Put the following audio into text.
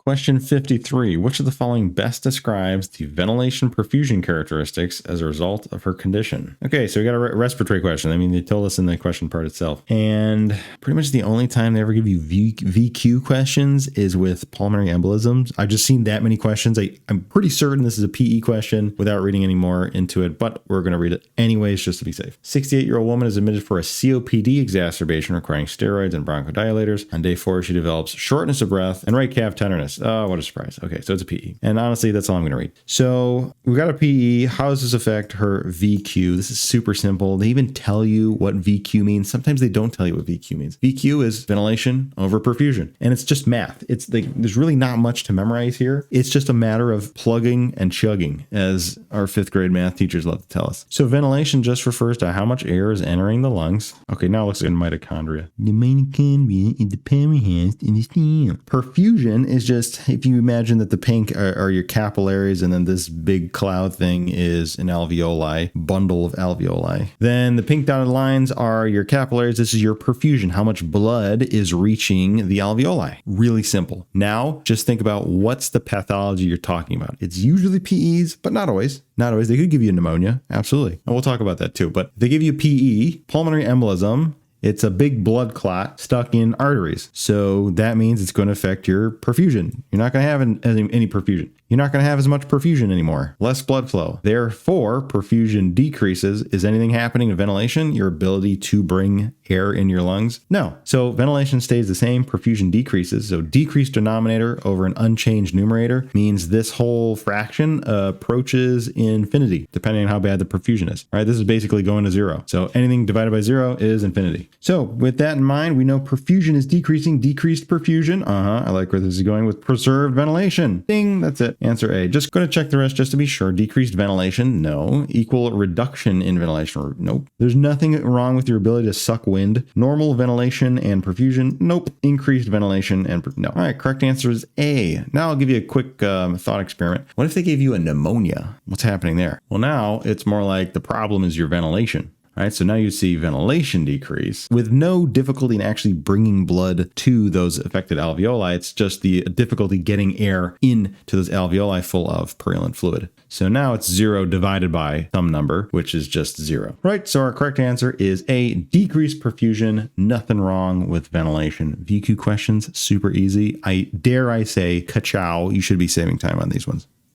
Question 53. Which of the following best describes the ventilation perfusion characteristics as a result of her condition? Okay, so we got a respiratory question. I mean, they told us in the question part itself. And pretty much the only time they ever give you VQ questions is with pulmonary embolisms. I've just seen that many questions. I'm pretty certain this is a PE question without reading any more into it, but we're going to read it anyways just to be safe. 68-year-old woman is admitted for a COPD exacerbation requiring steroids and bronchodilators. On day 4, she develops shortness of breath and right calf tenderness. Oh, what a surprise. Okay, so it's a PE. And honestly, that's all I'm going to read. So we've got a PE. How does this affect her VQ? This is super simple. They even tell you what VQ means. Sometimes they don't tell you what VQ means. VQ is ventilation over perfusion. And it's just math. It's like, there's really not much to memorize here. It's just a matter of plugging and chugging, as our 5th grade math teachers love to tell us. So ventilation just refers to how much air is entering the lungs. Okay, now let's look at mitochondria. The mitochondria in the powerhouse in the stem. Perfusion is just, if you imagine that the pink are your capillaries and then this big cloud thing is an alveoli, bundle of alveoli. Then the pink dotted lines are your capillaries. This is your perfusion, how much blood is reaching the alveoli. Really simple. Now, just think about what's the pathology you're talking about. It's usually PEs, but not always. Not always. They could give you pneumonia. Absolutely. And we'll talk about that too. But they give you PE, pulmonary embolism. It's a big blood clot stuck in arteries. So that means it's going to affect your perfusion. You're not going to have any perfusion. You're not going to have as much perfusion anymore. Less blood flow. Therefore, perfusion decreases. Is anything happening to ventilation? Your ability to bring air in your lungs? No. So ventilation stays the same. Perfusion decreases. So decreased denominator over an unchanged numerator means this whole fraction approaches infinity, depending on how bad the perfusion is. All right, this is basically going to 0. So anything divided by 0 is infinity. So with that in mind, we know perfusion is decreasing. Decreased perfusion. I like where this is going with preserved ventilation. Ding, that's it. Answer A. Just going to check the rest just to be sure. Decreased ventilation? No. Equal reduction in ventilation? Nope. There's nothing wrong with your ability to suck wind. Normal ventilation and perfusion? Nope. Increased ventilation and no. All right, correct answer is A. Now I'll give you a quick thought experiment. What if they gave you a pneumonia? What's happening there? Well, now it's more like the problem is your ventilation. All right, so now you see ventilation decrease with no difficulty in actually bringing blood to those affected alveoli. It's just the difficulty getting air into those alveoli full of purulent fluid. So now it's 0 divided by some number, which is just 0. Right, so our correct answer is A, decreased perfusion. Nothing wrong with ventilation. VQ questions, super easy. I dare say, ka-chow, you should be saving time on these ones.